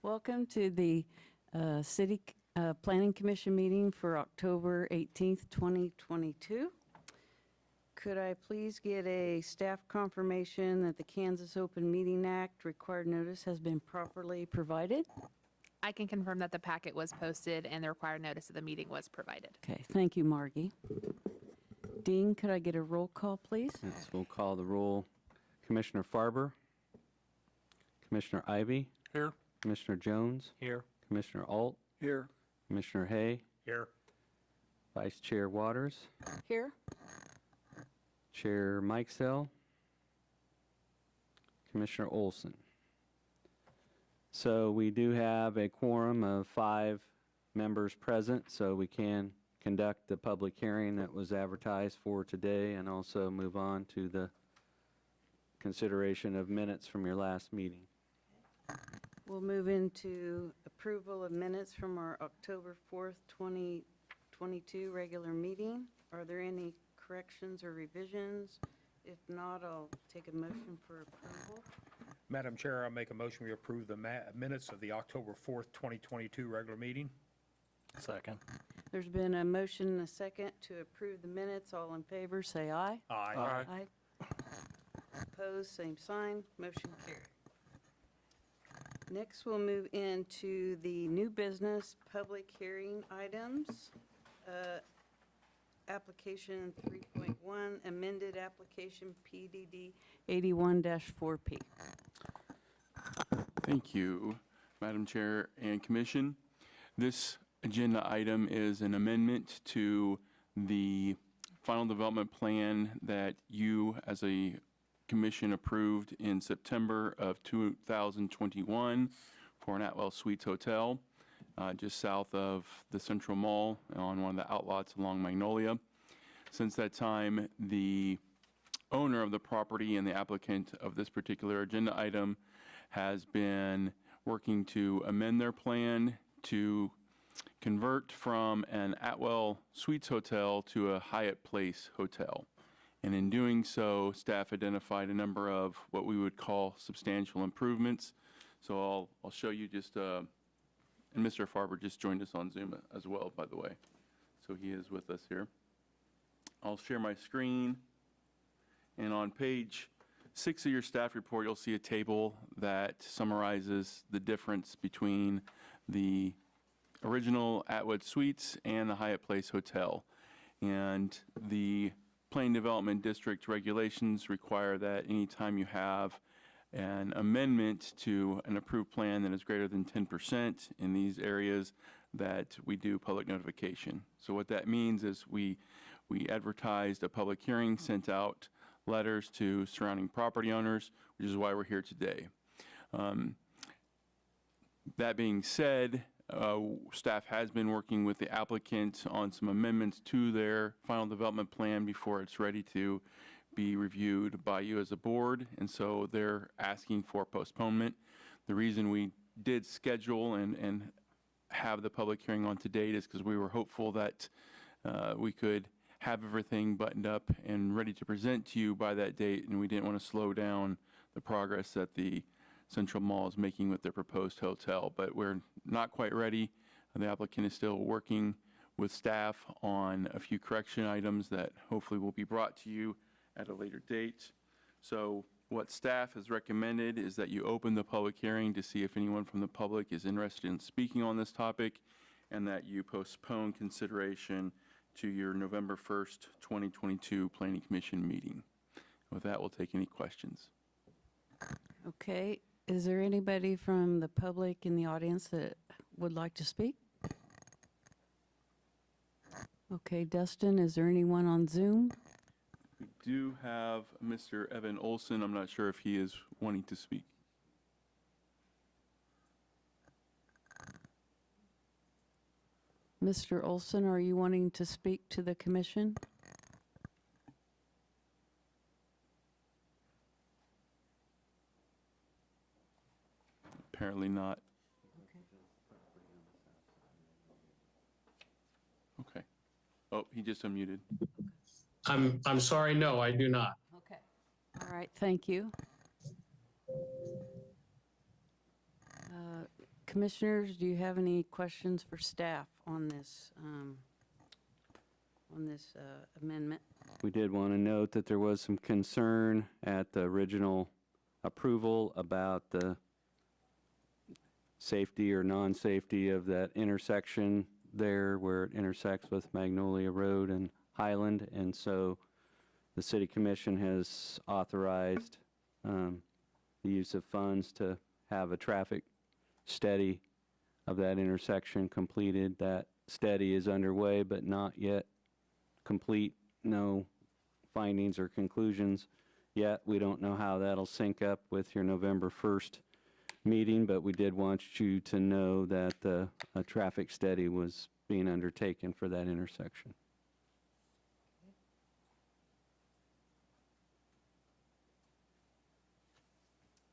Welcome to the City Planning Commission meeting for October 18th, 2022. Could I please get a staff confirmation that the Kansas Open Meeting Act required notice has been properly provided? I can confirm that the packet was posted and the required notice of the meeting was provided. Okay, thank you, Margie. Dean, could I get a roll call, please? Yes, we'll call the roll. Commissioner Farber, Commissioner Ivy, Here. Commissioner Jones, Here. Commissioner Alt, Here. Commissioner Hay, Here. Vice Chair Waters, Here. Chair Mikesell, Commissioner Olson. So we do have a quorum of 5 members present, so we can conduct the public hearing that was advertised for today and also move on to the consideration of minutes from your last meeting. We'll move into approval of minutes from our October 4th, 2022 regular meeting. Are there any corrections or revisions? If not, I'll take a motion for approval. Madam Chair, I'll make a motion we approve the minutes of the October 4th, 2022 regular meeting. Second. There's been a motion and a second to approve the minutes. All in favor, say aye. Aye. Aye. Opposed, same sign. Motion carried. Next, we'll move into the new business public hearing items. Application 3.1, amended application PDD 81-4P. Thank you, Madam Chair and Commission. This agenda item is an amendment to the final development plan that you as a commission approved in September of 2021 for an Atwell Suites Hotel just south of the Central Mall on one of the outlots along Magnolia. Since that time, the owner of the property and the applicant of this particular agenda item has been working to amend their plan to convert from an Atwell Suites Hotel to a Hyatt Place Hotel. And in doing so, staff identified a number of what we would call substantial improvements. So I'll show you just, and Mr. Farber just joined us on Zoom as well, by the way. So he is with us here. I'll share my screen. And on page 6 of your staff report, you'll see a table that summarizes the difference between the original Atwood Suites and the Hyatt Place Hotel. And the Planning Development District regulations require that anytime you have an amendment to an approved plan that is greater than 10% in these areas, that we do public notification. So what that means is we advertised a public hearing, sent out letters to surrounding property owners, which is why we're here today. That being said, staff has been working with the applicant on some amendments to their final development plan before it's ready to be reviewed by you as a board, and so they're asking for postponement. The reason we did schedule and have the public hearing on to date is because we were hopeful that we could have everything buttoned up and ready to present to you by that date, and we didn't want to slow down the progress that the Central Mall is making with their proposed hotel, but we're not quite ready. The applicant is still working with staff on a few correction items that hopefully will be brought to you at a later date. So what staff has recommended is that you open the public hearing to see if anyone from the public is interested in speaking on this topic, and that you postpone consideration to your November 1st, 2022 Planning Commission meeting. With that, we'll take any questions. Okay, is there anybody from the public in the audience that would like to speak? Okay, Dustin, is there anyone on Zoom? We do have Mr. Evan Olson. I'm not sure if he is wanting to speak. Mr. Olson, are you wanting to speak to the commission? Apparently not. Okay. Oh, he just unmuted. I'm sorry, no, I do not. Okay. All right, thank you. Commissioners, do you have any questions for staff on this amendment? We did want to note that there was some concern at the original approval about the safety or non-safety of that intersection there where it intersects with Magnolia Road and Highland. And so the City Commission has authorized the use of funds to have a traffic study of that intersection completed. That study is underway but not yet complete. No findings or conclusions yet. We don't know how that'll sync up with your November 1st meeting, but we did want you to know that a traffic study was being undertaken for that intersection.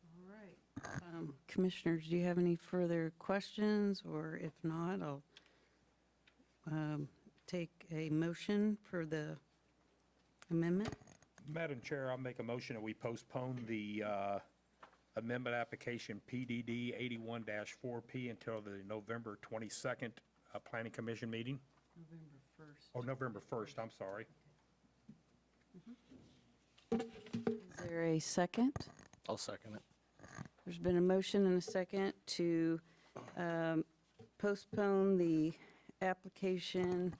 All right. Commissioners, do you have any further questions? Or if not, I'll take a motion for the amendment. Madam Chair, I'll make a motion that we postpone the amendment application PDD 81-4P until the November 22nd Planning Commission meeting. November 1st. Oh, November 1st, I'm sorry. Is there a second? I'll second it. There's been a motion and a second to postpone the application,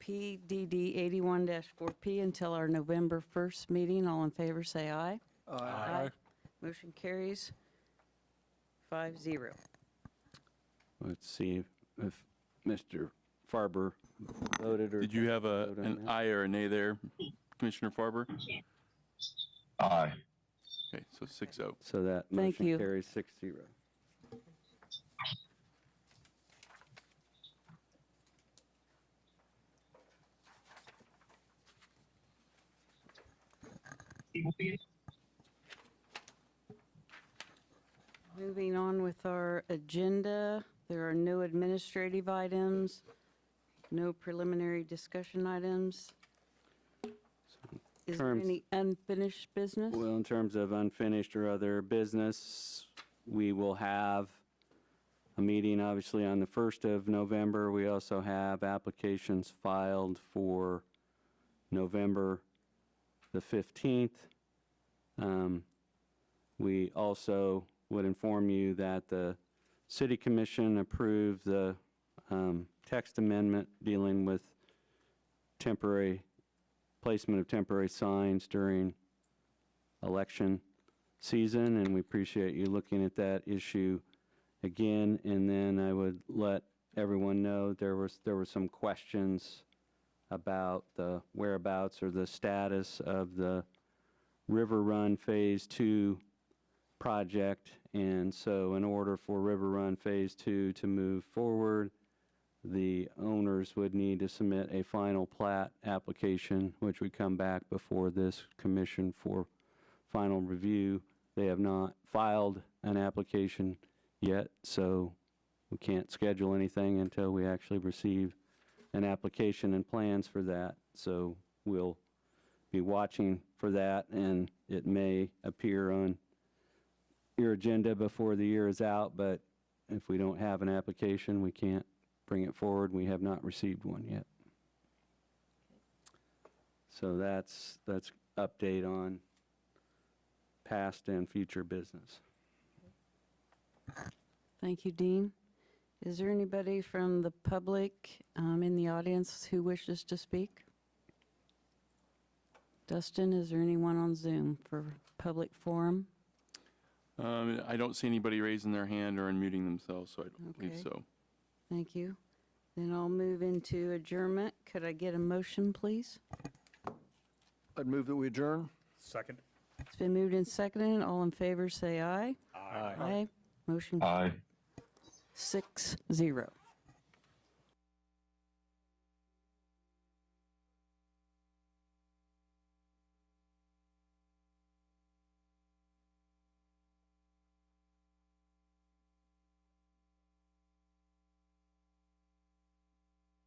PDD 81-4P until our November 1st meeting. All in favor, say aye. Aye. Motion carries 5-0. Let's see if Mr. Farber voted or. Did you have vote on an that? aye or a nay there, Commissioner Farber? Aye. Okay, so 6-0. So that Thank motion you. carries 6-0. Moving on with our agenda, there are no administrative items, no preliminary discussion items. Is there terms- any unfinished business? Well, in terms of unfinished or other business, we will have a meeting, obviously, on the 1st of November. We also have applications filed for November the 15th. We also would inform you that the City Commission approved the text amendment dealing with temporary placement of temporary signs during election season, and we appreciate you looking at that issue again. And then I would let everyone know there were some questions about the whereabouts or the status of the River Run Phase 2 project. And so in order for River Run Phase 2 to move forward, the owners would need to submit a final plat application, which would come back before this commission for final review. They have not filed an application yet, so we can't schedule anything until we actually receive an application and plans for that. So we'll be watching for that, and it may appear on your agenda before the year is out, but if we don't have an application, we can't bring it forward. We have not received one yet. So that's update on past and future business. Thank you, Dean. Is there anybody from the public in the audience who wishes to speak? Dustin, is there anyone on Zoom for public forum? I don't see anybody raising their hand or unmuting themselves, so I don't believe Okay. so. Thank you. Then I'll move into adjournment. Could I get a motion, please? I'd move that we adjourn. Second? It's been moved and seconded. All in favor, say aye. Aye. Aye. Motion Aye. 6-0.